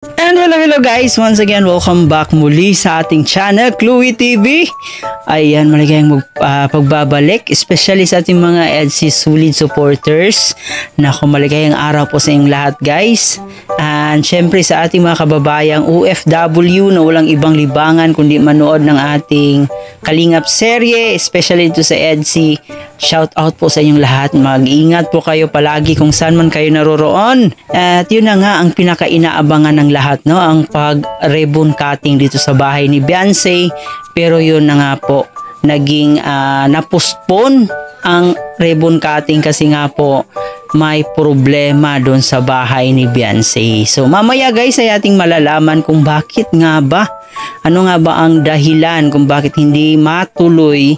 And hello guys, once again welcome back muli sa ating channel Chloe TV. Ayan, maligayang pagbabalik, especially sa ating mga EDSI Solid supporters. Naku, maligayang araw po sa inyong lahat guys. And syempre sa ating mga kababayang OFW na walang ibang libangan kundi manood ng ating Kalingap serye, especially ito sa EDSI. Shout out po sa inyong lahat. Mag-ingat po kayo palagi kung saan man kayo naroroon. At yun na nga ang pinaka-inaabangan ng lahat, no? Ang pag-ribbon cutting dito sa bahay ni Beyonce. Pero yun na nga po, naging na-postpone ang ribbon cutting kasi nga po may problema doon sa bahay ni Beyonce. So mamaya guys ay ating malalaman kung bakit nga ba, ano nga ba ang dahilan kung bakit hindi matuloy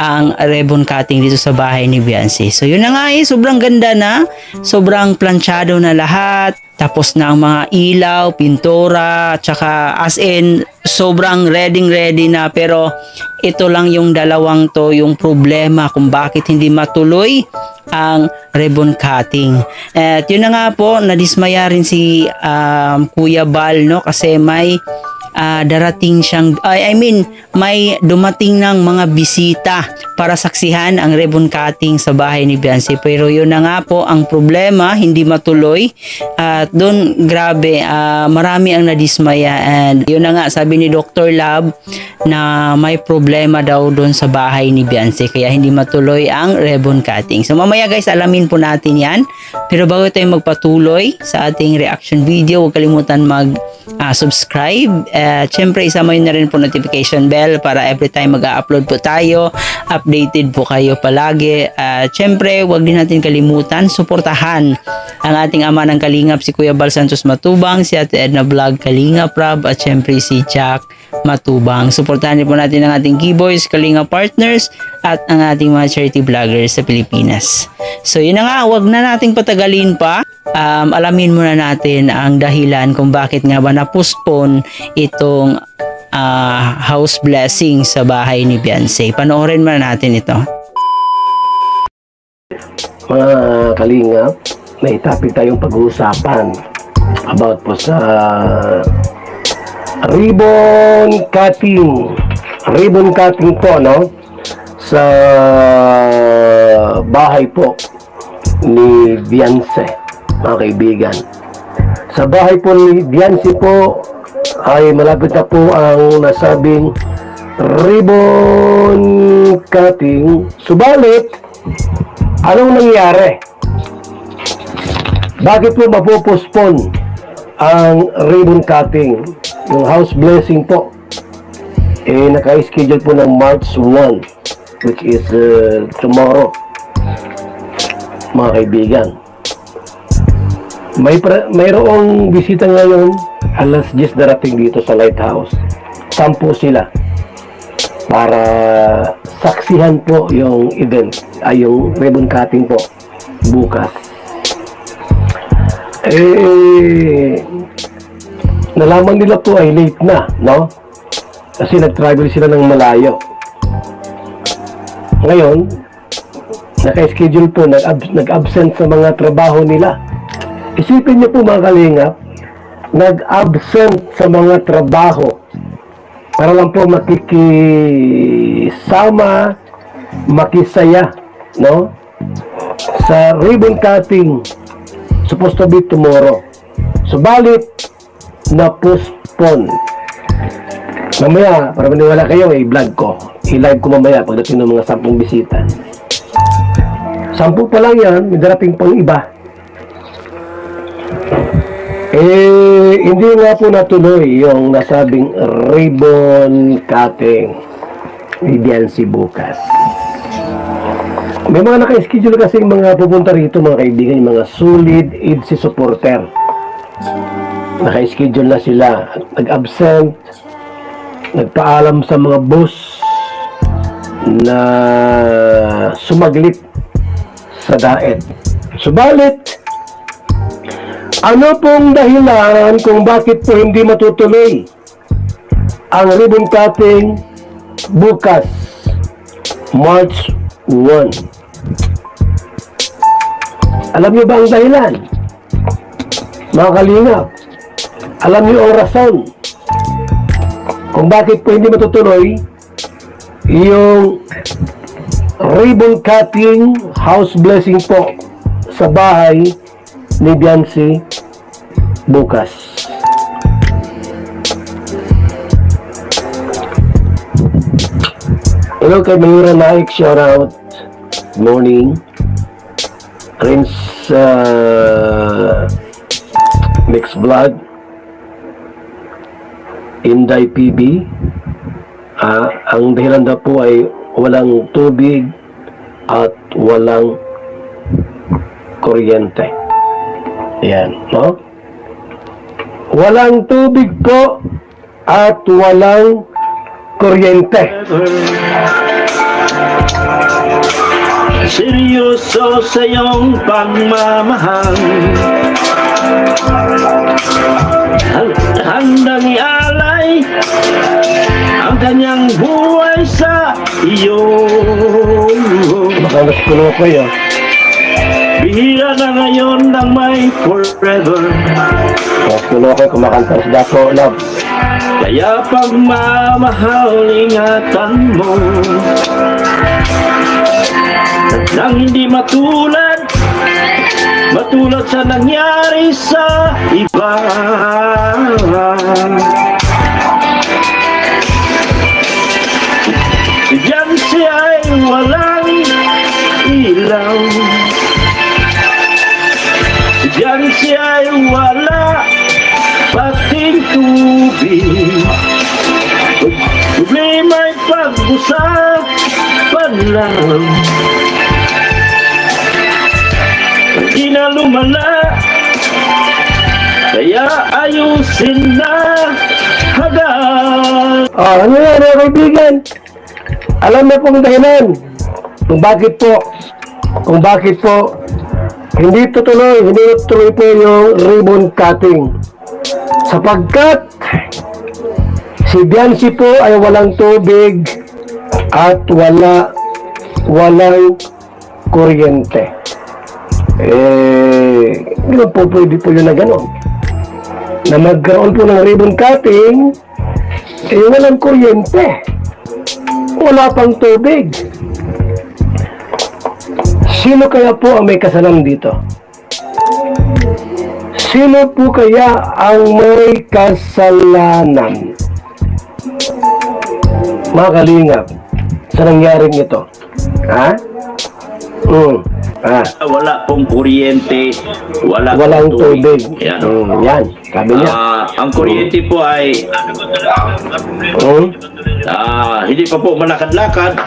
ang ribbon cutting dito sa bahay ni Beyonce. So yun na nga sobrang ganda na, sobrang planchado na lahat, tapos na ang mga ilaw, pintura, tsaka as in sobrang ready na, pero ito lang yung dalawang to yung problema kung bakit hindi matuloy ang ribbon cutting. At yun na nga po, nadismaya rin si Kuya Bal, no, kasi may darating siyang, may dumating ng mga bisita para saksihan ang ribbon cutting sa bahay ni Beyonce. Pero yun na nga po ang problema, hindi matuloy. At doon grabe, marami ang nadismaya. And yun na nga, sabi ni Dr. Lab na may problema daw doon sa bahay ni Beyonce, kaya hindi matuloy ang ribbon cutting. So mamaya guys, alamin po natin yan. Pero bago tayo magpatuloy sa ating reaction video, huwag kalimutan mag-subscribe. Siyempre isama yun na rin po notification bell para every time mag-upload po tayo, updated po kayo palagi. Siyempre huwag din natin kalimutan suportahan ang ating ama ng Kalingap, si Kuya Bal Santos Matubang, si Ate Edna Vlog Kalingap Rab, at siyempre si Jack Matubang. Suportahan din po natin ang ating Keyboys, Kalingap Partners, at ang ating mga charity vloggers sa Pilipinas. So yun na nga, huwag na nating patagalin pa. Alamin muna natin ang dahilan kung bakit nga ba na-postpone itong house blessing sa bahay ni Beyonce. Panoorin muna natin ito. Mga Kalingap, may topic tayong pag-uusapan about po sa ribbon cutting. Ribbon cutting po, no? Sa bahay po ni Beyonce, mga kaibigan. Sa bahay po ni Beyonce po ay malapit na po ang nasabing ribbon cutting. Subalit, anong nangyari? Bakit po mapopospone ang ribbon cutting? Yung house blessing po naka-schedule po ng March 1, which is tomorrow, mga kaibigan. Mayroong bisita ngayon alas 10 darating dito sa Lighthouse. 10 sila para saksihan po yung event, yung ribbon cutting po bukas. Nalaman nila po ay late na, no? Kasi nag-travel sila ng malayo. Ngayon, naka-schedule po, nag-absent sa mga trabaho nila. Isipin niyo po mga Kalingap, nag-absent sa mga trabaho para lang po makikisama, makisaya, no? Sa ribbon cutting, supposed to be tomorrow. Subalit, na-postpone. Mamaya, para maniwala kayo, i-vlog ko. I-live ko mamaya pagdating ng mga 10 bisita. 10 pa lang yan, may darating pang iba. Hindi nga po natuloy yung nasabing ribbon cutting ni Beyonce bukas. May mga naka-schedule kasi mga pupunta rito, mga kaibigan, yung mga solid EDSI supporter. Naka-schedule na sila, nag-absent, nagpaalam sa mga boss na sumaglit sa daet. Subalit, ano pong dahilan kung bakit po hindi matutuloy ang ribbon cutting bukas, March 1? Alam niyo ba ang dahilan? Mga Kalingap, Alam niyo ang rason kung bakit po hindi matutuloy yung ribbon cutting house blessing po sa bahay ni Biancy bukas. Hello kay Mayura Naik, shout out. Morning. Prince Mix Vlog, Inday PB. Ang dahilan daw po ay walang tubig at walang kuryente. Ayan, no? Walang tubig po at walang kuryente. Seryoso sa iyong pagmamahal, handang ialay ang kanyang buhay sa iyo. Baka mas kulo ko yun. Bihira na ngayon ng may forever, Mas kulo ko kumakanta sa dako, love. kaya pagmamahal ingatan mo nang hindi matulad sa nangyari sa iba. Diyan siya ay walang ilaw, diyan siya ay wala pating tubig. Problema'y pag-usapan lang, di na lumala, kaya ayusin na agad. Ano yan mga kaibigan? Alam na pong dahilan kung bakit po hindi tutuloy po yung ribbon cutting. Sapagkat si Biancy po ay walang tubig at walang kuryente. Hindi po pwede po yun na gano'n. Na magkaroon po ng ribbon cutting, walang kuryente. Wala pang tubig. Sino kaya po ang may kasalanan dito? Sino po kaya ang may kasalanan? Mga kalingap, sa nangyaring ito. Ha? Wala pong kuryente, Walang tubig. Yan. Yan, sabi niya. Ang kuryente po ay hindi pa po malakad-lakad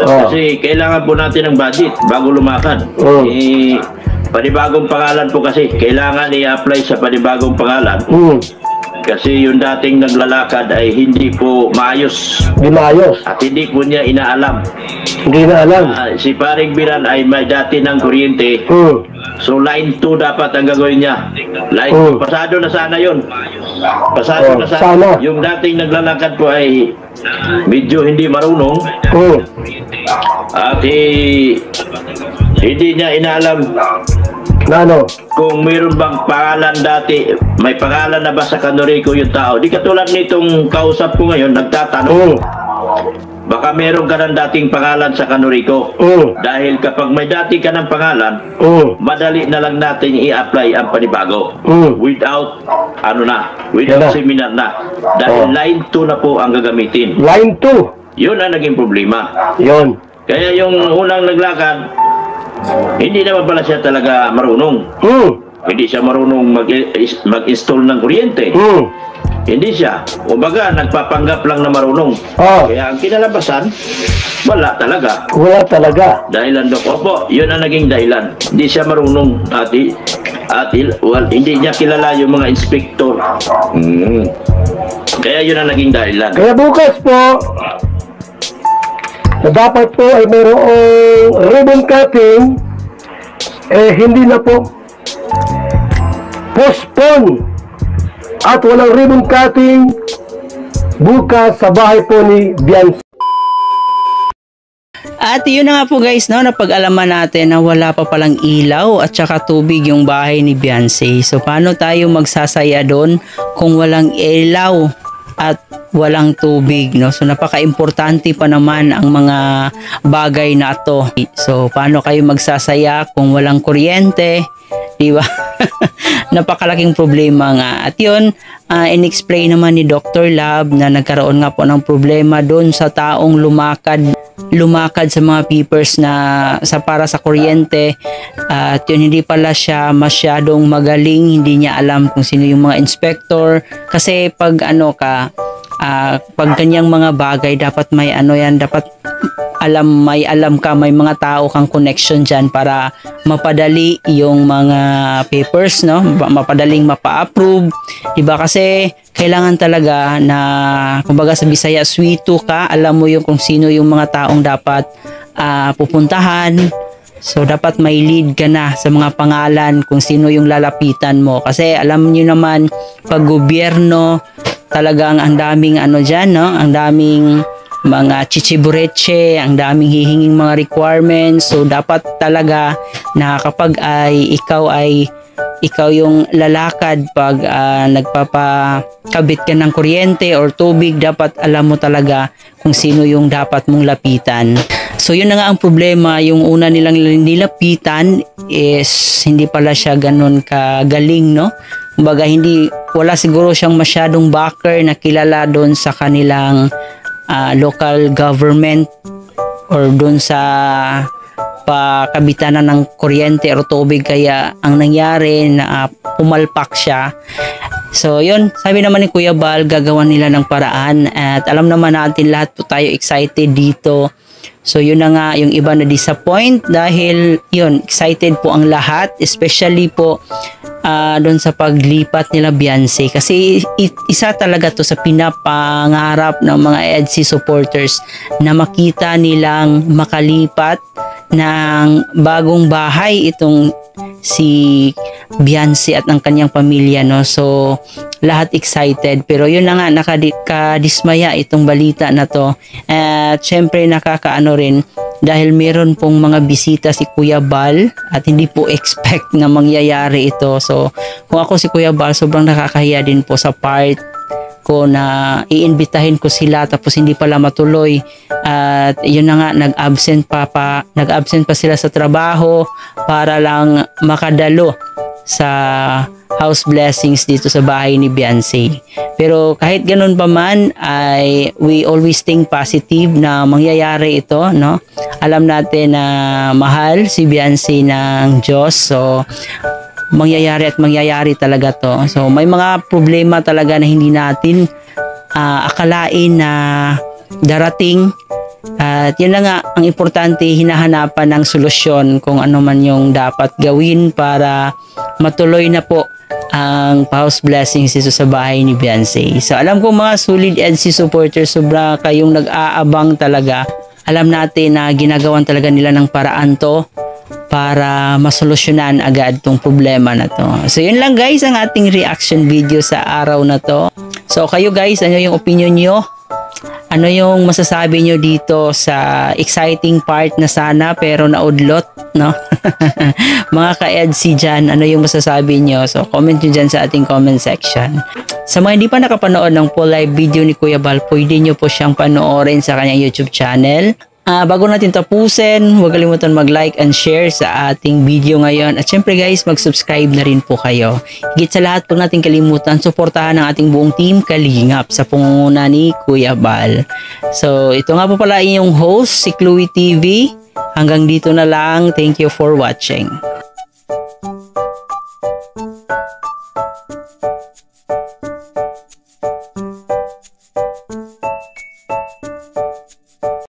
kasi kailangan po natin ng budget bago lumakad. Panibagong pangalan po kasi kailangan i-apply sa panibagong pangalan. Kasi yung dating naglalakad ay hindi po maayos. Hindi maayos. At hindi po niya inaalam. Hindi na alam. Si Paring Biran ay may dati ng kuryente. So line 2 dapat ang gagawin niya. Line 2, pasado na sana yun. Pasado na sana. Yung dating naglalakad po ay medyo hindi marunong. At hindi niya inaalam Na ano? kung mayroon bang pangalan dati, may pangalan na ba sa Canorico yung tao. Di katulad nitong kausap ko ngayon, nagtatanong. Baka meron ka ng dating pangalan sa Canorico. Dahil kapag may dati ka ng pangalan, madali na lang natin i-apply ang panibago. Without, without seminar na. Dahil line 2 na po ang gagamitin. Line 2. Yun ang naging problema. Yun. Kaya yung unang naglakad, hindi naman pala siya talaga marunong. Hindi siya marunong mag-install ng kuryente. Hindi siya. Kumbaga, nagpapanggap lang na marunong. Kaya ang kinalabasan, wala talaga. Wala talaga. Dahilan doon. Opo, yun ang naging dahilan. Hindi siya marunong. Hindi niya kilala yung mga inspektor. Kaya yun ang naging dahilan. Kaya bukas po, na dapat po ay mayroong ribbon cutting, hindi na po postpone at walang ribbon cutting bukas sa bahay po ni Biancy. At yun na nga po guys, no, napag-alaman natin na wala pa palang ilaw at saka tubig yung bahay ni Beyonce. So paano tayo magsasaya doon kung walang ilaw at walang tubig, no? So napaka-importante pa naman ang mga bagay na to. So paano kayo magsasaya kung walang kuryente, di ba? Napakalaking problema nga. At yun, in-explain naman ni Dr. Lab na nagkaroon nga po ng problema doon sa taong lumakad sa mga papers na para sa kuryente. At yun, hindi pala siya masyadong magaling, hindi niya alam kung sino yung mga inspector. Kasi pag pag ganyang mga bagay, dapat may dapat may alam ka, may mga tao kang connection dyan para mapadali yung mga papers, no? Mapadaling mapa-approve, diba? Kasi kailangan talaga na, kumbaga sa Bisaya, swito ka, alam mo yung kung sino yung mga taong dapat pupuntahan. So dapat may lead ka na sa mga pangalan kung sino yung lalapitan mo. Kasi alam niyo naman, pag gobyerno, talagang ang daming dyan, no? Ang daming mga chichibureche, ang daming hihinging mga requirements. So dapat talaga na kapag ikaw yung lalakad pag nagpapakabit ka ng kuryente or tubig, dapat alam mo talaga kung sino yung dapat mong lapitan. So yun na nga ang problema, yung una nilang nilapitan is hindi pala siya ganun kagaling, no? Kumbaga wala siguro siyang masyadong backer na kilala doon sa kanilang local government or doon sa pakabitanan ng kuryente o tubig, kaya ang nangyari na pumalpak siya. So yun, sabi naman ni Kuya Bal, gagawan nila ng paraan at alam naman natin lahat po tayo excited dito. So yun na nga, yung iba na disappoint dahil yun, excited po ang lahat, especially po doon sa paglipat nila Beyonce, kasi isa talaga to sa pinapangarap ng mga EDC supporters na makita nilang makalipat ng bagong bahay itong si Beyonce at ang kanyang pamilya, no? So lahat excited, pero yun na nga, nakadismaya itong balita na to. At syempre nakakaano rin dahil meron pong mga bisita si Kuya Bal at hindi po expect na mangyayari ito. So kung ako si Kuya Bal, sobrang nakakahiya din po sa part ko na iimbitahin ko sila tapos hindi pala matuloy. At yun na nga, nag-absent pa sila sa trabaho para lang makadalo sa house blessings dito sa bahay ni Beyonce. Pero kahit ganun pa man, we always think positive na mangyayari ito, no? Alam natin na mahal si Beyonce ng Diyos, so mangyayari at mangyayari talaga to. So may mga problema talaga na hindi natin akalain na darating. At yun na nga, ang importante, hinahanapan ng solusyon kung ano man yung dapat gawin para matuloy na po ang house blessings dito sa bahay ni Beyonce. So alam ko mga solid EDC supporters, sobra kayong nag-aabang talaga. Alam natin na ginagawan talaga nila ng paraan to para masolusyonan agad tong problema na to. So yun lang guys ang ating reaction video sa araw na to. So kayo guys, ano yung opinion nyo? Ano yung masasabi nyo dito sa exciting part na sana pero naudlot, no? Mga ka-EDC dyan, ano yung masasabi nyo? So comment nyo dyan sa ating comment section. Sa mga hindi pa nakapanood ng full live video ni Kuya Bal, pwede nyo po siyang panoorin sa kanyang YouTube channel. Bago natin tapusin, huwag kalimutan mag-like and share sa ating video ngayon. At syempre guys, mag-subscribe na rin po kayo. Higit sa lahat, huwag natin kalimutan, suportahan ang ating buong team Kalingap sa pangunguna ni Kuya Bal. So, ito nga po pala inyong host, si Chloe TV. Hanggang dito na lang. Thank you for watching.